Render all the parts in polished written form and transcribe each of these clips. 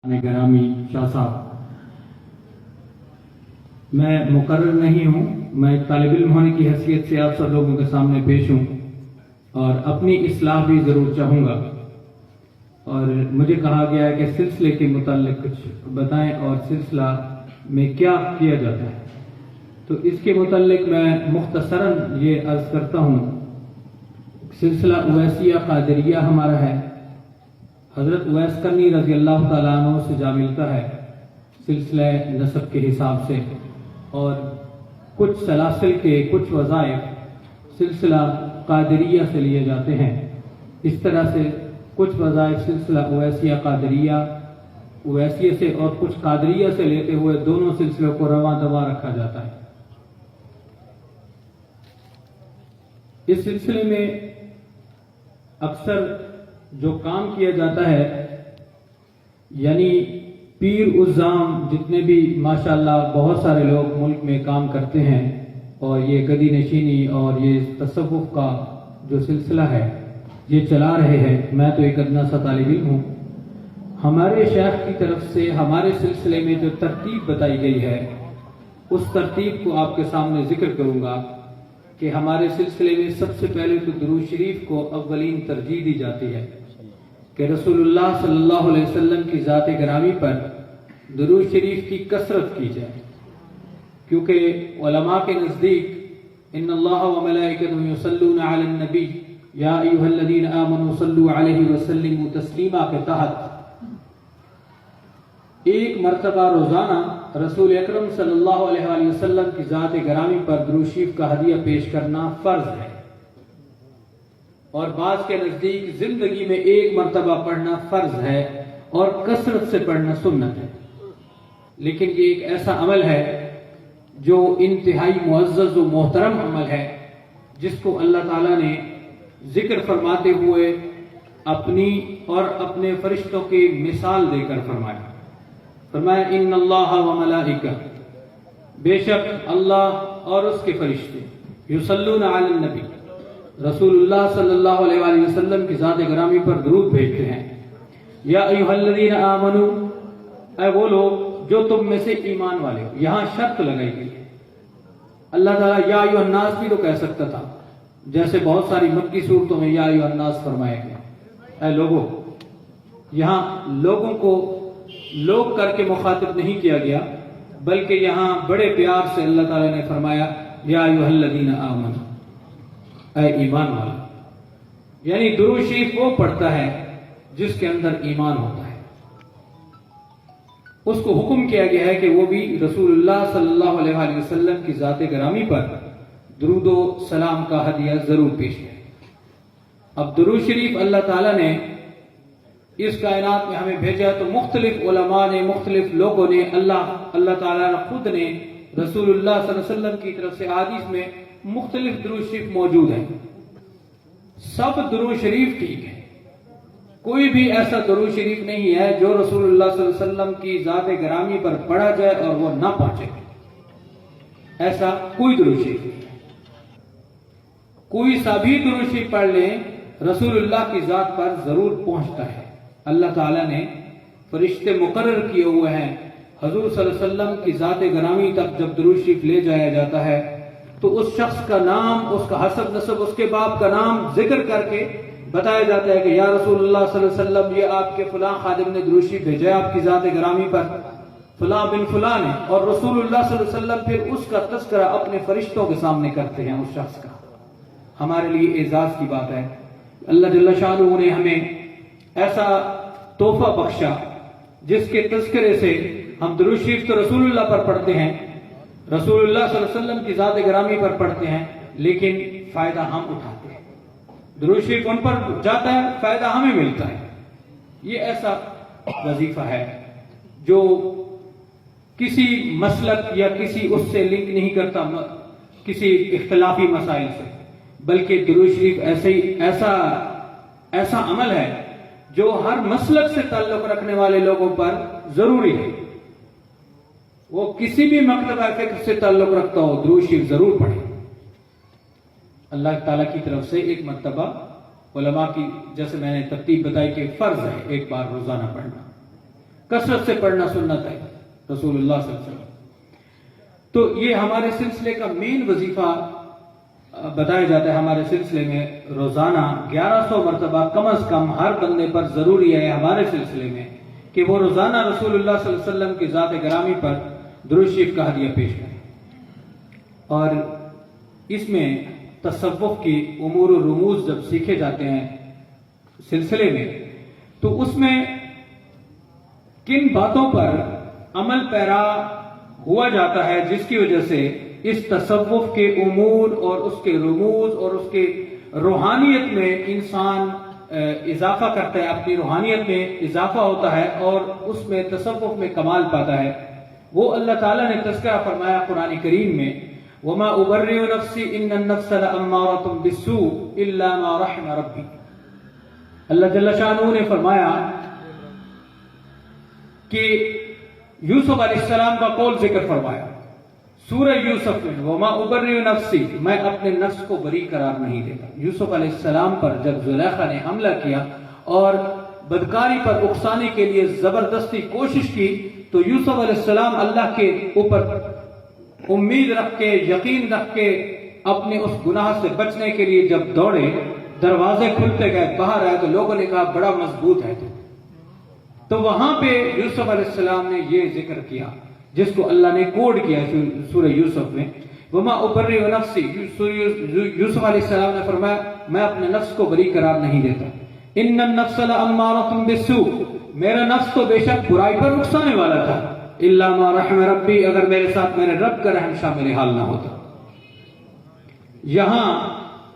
گرامی شاہ صاحب، میں مقرر نہیں ہوں، میں ایک طالب علم ہونے کی حیثیت سے آپ سب لوگوں کے سامنے پیش ہوں اور اپنی اصلاح بھی ضرور چاہوں گا، اور مجھے کہا گیا ہے کہ سلسلے کے متعلق کچھ بتائیں اور سلسلہ میں کیا کیا جاتا ہے، تو اس کے متعلق میں مختصراً یہ عرض کرتا ہوں۔ سلسلہ اویسیہ قادریہ ہمارا ہے، حضرت اویس کرنی رضی اللہ تعالیٰ عنہ سے جا ملتا ہے سلسلہ نسب کے حساب سے، اور کچھ سلاسل کے کچھ وظائف سلسلہ قادریہ سے لیے جاتے ہیں۔ اس طرح سے کچھ وظائف سلسلہ اویسیہ قادریہ اویسیہ سے اور کچھ قادریہ سے لیتے ہوئے دونوں سلسلوں کو رواں دواں رکھا جاتا ہے۔ اس سلسلے میں اکثر جو کام کیا جاتا ہے، یعنی پیر عظام جتنے بھی ماشاءاللہ بہت سارے لوگ ملک میں کام کرتے ہیں، اور یہ گدی نشینی اور یہ تصوف کا جو سلسلہ ہے یہ چلا رہے ہیں۔ میں تو ایک ادنا سا طالب علم ہوں۔ ہمارے شیخ کی طرف سے ہمارے سلسلے میں جو ترتیب بتائی گئی ہے، اس ترتیب کو آپ کے سامنے ذکر کروں گا کہ ہمارے سلسلے میں سب سے پہلے تو درود شریف کو اولین ترجیح دی جاتی ہے کہ رسول اللہ صلی اللہ علیہ وسلم کی ذات گرامی پر درود شریف کی کثرت کی جائے، کیونکہ علماء کے نزدیک ان اللہ و ملائکتہ یصلون علی النبی یا ایھا الذین آمنوا صلوا علیہ وسلموا تسلیما کے تحت ایک مرتبہ روزانہ رسول اکرم صلی اللہ علیہ وآلہ وسلم کی ذات گرامی پر درود شریف کا ہدیہ پیش کرنا فرض ہے، اور بعض کے نزدیک زندگی میں ایک مرتبہ پڑھنا فرض ہے اور کثرت سے پڑھنا سنت ہے۔ لیکن یہ ایک ایسا عمل ہے جو انتہائی معزز و محترم عمل ہے، جس کو اللہ تعالیٰ نے ذکر فرماتے ہوئے اپنی اور اپنے فرشتوں کی مثال دے کر فرمایا ان اللہ و ملائکہ، بے شک اللہ اور اس کے فرشتے یصلون علی النبی، رسول اللہ صلی اللہ علیہ وآلہ وسلم کی ذات گرامی پر درود بھیجتے ہیں۔ یا ایھا الذین آمنوا، اے وہ لوگ جو تم میں سے ایمان والے ہو، یہاں شرط لگائی گئی ہے۔ اللہ تعالیٰ یا ایھا الناس بھی تو کہہ سکتا تھا، جیسے بہت ساری مکی صورتوں میں یا ایھا الناس فرمایا گیا، اے لوگوں۔ یہاں لوگوں کو لوگ کر کے مخاطب نہیں کیا گیا، بلکہ یہاں بڑے پیار سے اللہ تعالیٰ نے فرمایا یا ایھا الذین آمنوا، اے ایمان والا، یعنی درود شریف وہ پڑھتا ہے جس کے اندر ایمان ہوتا ہے۔ اس کو حکم کیا گیا ہے کہ وہ بھی رسول اللہ صلی اللہ علیہ وآلہ وسلم کی ذات گرامی پر درود و سلام کا ہدیہ ضرور پیش کرے۔ اب درود شریف اللہ تعالیٰ نے اس کائنات میں ہمیں بھیجا تو مختلف علماء نے، مختلف لوگوں نے، اللہ تعالیٰ نے خود نے رسول اللہ صلی اللہ علیہ وسلم کی طرف سے احادیث میں مختلف درود شریف موجود ہیں۔ سب درود شریف ٹھیک ہے، کوئی بھی ایسا درود شریف نہیں ہے جو رسول اللہ صلی اللہ علیہ وسلم کی ذات گرامی پر پڑھا جائے اور وہ نہ پہنچے، ایسا کوئی درود شریف نہیں ہے۔ کوئی سا بھی درود شریف پڑھ لیں، رسول اللہ کی ذات پر ضرور پہنچتا ہے۔ اللہ تعالیٰ نے فرشتے مقرر کیے ہوئے ہیں، حضور صلی اللہ علیہ وسلم کی ذات گرامی تک جب درود شریف لے جایا جاتا ہے تو اس شخص کا نام، اس کا حسب نسب، اس کے باپ کا نام ذکر کر کے بتایا جاتا ہے کہ یا رسول اللہ صلی اللہ علیہ وسلم، یہ آپ کے فلاں خادم نے درود شریف بھیجا آپ کی ذات گرامی پر، فلاں بن فلاں نے، اور رسول اللہ صلی اللہ علیہ وسلم پھر اس کا تذکرہ اپنے فرشتوں کے سامنے کرتے ہیں اس شخص کا۔ ہمارے لیے اعزاز کی بات ہے، اللہ جل شانہ نے ہمیں ایسا تحفہ بخشا جس کے تذکرے سے ہم درود شریف تو رسول اللہ پر پڑھتے ہیں، رسول اللہ صلی اللہ علیہ وسلم کی ذات گرامی پر پڑھتے ہیں، لیکن فائدہ ہم اٹھاتے ہیں۔ درود شریف ان پر جاتا ہے، فائدہ ہمیں ملتا ہے۔ یہ ایسا وظیفہ ہے جو کسی مسلک یا کسی اس سے لنک نہیں کرتا، کسی اختلافی مسائل سے، بلکہ درود شریف ایسا عمل ہے جو ہر مسلک سے تعلق رکھنے والے لوگوں پر ضروری ہے۔ وہ کسی بھی مکتبہ فکر سے تعلق رکھتا ہو، درود شریف ضرور پڑھے۔ اللہ تعالیٰ کی طرف سے ایک مرتبہ علماء کی، جیسے میں نے ترتیب بتائی کہ فرض ہے ایک بار روزانہ پڑھنا، कसरत से पढ़ना सुन्नत है रसूलुल्लाह सल्लल्लाहु अलैहि वसल्लम। तो ये हमारे सिलसिले का मेन वजीफा बताया जाता है। हमारे सिलसिले में रोजाना 1100 मरतबा कम अज कम हर बंदे पर जरूरी है हमारे सिलसिले में कि वो रोजाना रसूलुल्लाह सल्लल्लाहु अलैहि वसल्लम की ज़ात ग्रामी पर दुरूद शरीफ का हदिया पेश करें। और इसमें तसव्वुफ की उमूर और रुमूज जब सीखे जाते हैं सिलसिले में, तो उसमें किन बातों पर अमल पैरा हुआ जाता है जिसकी वजह से इस तसव्वुफ के उमूर और उसके रुमूज और उसके रूहानियत में इंसान इजाफा करता है, अपनी रूहानियत में इजाफा होता है और उसमें तसव्वुफ में कमाल पाता है, वो अल्लाह ताला ने तज़किरा फरमाया कुरान करीम में, वमा उबर्रिउ नफ्सी इन्नन नफ्स लअम्मारतुम बिस्सू इल्ला मा रहिम रब्बी। अल्लाह जल्ल शानहू ने फरमाया कि यूसुफ अलैहिस्सलाम का कौल जिक्र फरमाया सूरह यूसुफ में, वमा उबर्रिउ नफ्सी, मैं अपने नफ्स को बरी करार नहीं देता। यूसुफ अलैहिस्सलाम पर जब जुलेखा ने हमला किया और बदकारी पर उकसाने के लिए जबरदस्ती कोशिश की, तो यूसुफ अलैहिस्सलाम अल्लाह के ऊपर उम्मीद रख के, यकीन रख के अपने उस गुनाह से बचने के लिए जब दौड़े, दरवाजे खुलते गए, बाहर आए तो लोगों ने कहा बड़ा मजबूत है तो वहां पे यूसुफ अलैहिस्सलाम ने ये जिक्र किया जिसको अल्लाह ने कोड किया सूरह यूसुफ में, वमा उबर्रिउ नफ्सी। यूसुफ अलैहिस्सलाम ने फरमाया मैं अपने नफ्स को बरी करार नहीं देता। इन्नन नफ्स लअम्मारतुम बिस्सू, मेरा नफ्स तो बेशक बुराई पर उकसाने वाला था, इल्ला मा रहिम रब्बी, अगर मेरे साथ मेरे रब का रहम शामिल हाल ना होता। यहां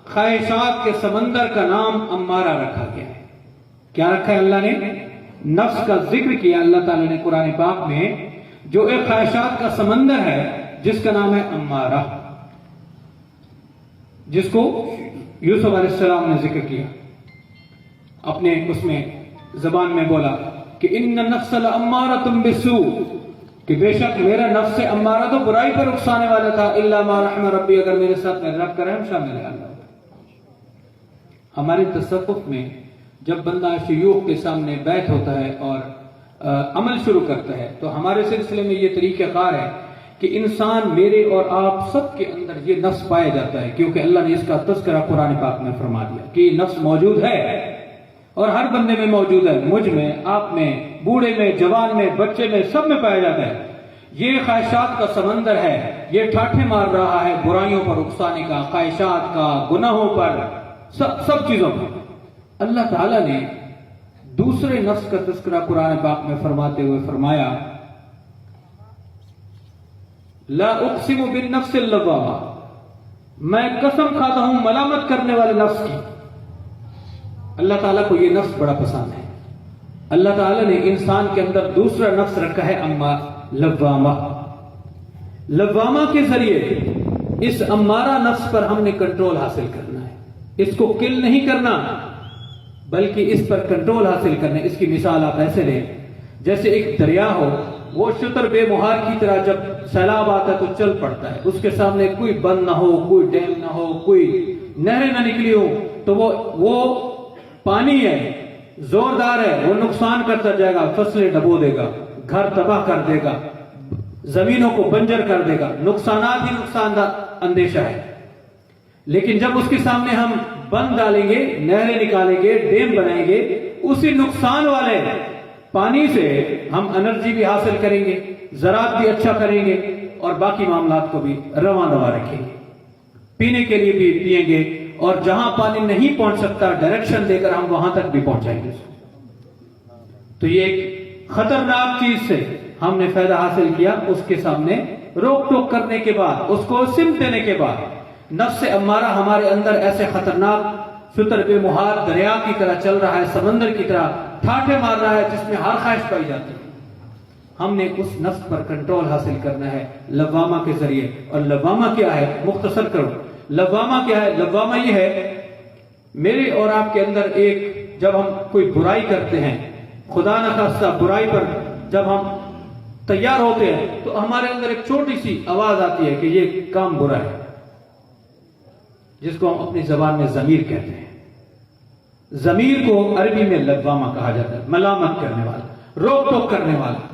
ख्वाहिशात के समंदर का नाम अम्मारा रखा गया है। क्या रखा है अल्लाह ने? नफ्स का जिक्र किया अल्लाह ताला ने कुरान पाक में, जो एक ख्वाहिशात का समंदर है जिसका नाम है अम्मारा, जिसको यूसुफ अलैहिस्सलाम ने जिक्र किया, अपने उसमें जबान में बोला कि इन्न नफ्स लअम्मारतुम बिस्सू, कि बेशक मेरा नफ्स से अम्मारा तो बुराई पर उकसाने वाला था, इल्ला मा रहिम रब्बी, अगर मेरे साथ मेरे रब का रहम शामिल है। हमारे तसव्वुफ में जब बंदा शयूख के सामने बैठ होता है और अमल शुरू करता है, तो हमारे सिलसिले में ये तरीक़ाकार है कि इंसान, मेरे और आप सब के अंदर ये नफ्स पाया जाता है, क्योंकि अल्लाह ने इसका तज़किरा कुरान पाक में फरमा दिया कि नफ्स मौजूद है और हर बंदे में मौजूद है, मुझ में, आप में, बूढ़े में, जवान में, बच्चे में, सब में पाया जाता है। ये ख्वाहिशात का समंदर है, ये ठाठे मार रहा है बुराइयों पर उकसाने का, ख्वाहिशात का, गुनाहों पर, सब चीजों पर। अल्लाह ताला ने दूसरे नफ्स का तज़किरा कुरान पाक में फरमाते हुए फरमाया, ला उक़सिमु बिन नफ्सिल लव्वामा, मैं कसम खाता हूं मलामत करने वाले नफ्स की। अल्लाह ताला को ये नफ्स बड़ा पसंद है। अल्लाह ताला ने इंसान के अंदर दूसरा नफ्स रखा है अम्मा लव्वामा। लव्वामा के जरिए इस अम्मारा नफ्स पर हमने कंट्रोल हासिल करना है, इसको किल नहीं करना बल्कि इस पर कंट्रोल हासिल करना। इसकी मिसाल आप ऐसे लें जैसे एक दरिया हो, वो शुतर बेमुहार की तरह जब सैलाब आता है तो चल पड़ता है, उसके सामने कोई बंद ना हो, कोई डैम ना हो, कोई नहरें ना निकली हो, तो वो पानी है, जोरदार है, वो नुकसान करता जाएगा, फसलें डबो देगा, घर तबाह कर देगा, जमीनों को बंजर कर देगा, नुकसानात ही नुकसान अंदेशा है। लेकिन जब उसके सामने हम बंद डालेंगे, नहरें निकालेंगे, डैम बनाएंगे, उसी नुकसान वाले पानी से हम एनर्जी भी हासिल करेंगे, ज़राअत भी अच्छा करेंगे और बाकी मामलात को भी रवा दवा रखेंगे, पीने के लिए भी पिएंगे, और जहां पानी नहीं पहुंच सकता डायरेक्शन देकर हम वहां तक भी पहुंचाएंगे। तो ये एक खतरनाक चीज से हमने फायदा हासिल किया। उसके सामने रोक टोक करने के बाद, उसको सिम देने के बाद, नफ्स अम्मारा हमारे अंदर ऐसे खतरनाक शुतर बेमुहार दरिया की तरह चल रहा है, समंदर की तरह ठाठे मार रहा है, जिसमें हर ख्वाहिश पाई जाती है। हमने उस नफ्स पर कंट्रोल हासिल करना है लव्वामा के जरिए। और लव्वामा क्या है, मुख्तसर करो, लव्वामा क्या है? लव्वामा ये है, मेरे और आपके अंदर एक, जब हम कोई बुराई करते हैं, खुदा न खास्ता बुराई पर जब हम तैयार होते हैं, तो हमारे अंदर एक छोटी सी आवाज आती है कि ये काम बुरा है, जिसको हम अपनी जबान में जमीर कहते हैं। जमीर को अरबी में लव्वामा कहा जाता है, मलामत करने वाला। روک ٹوک کرنے والا.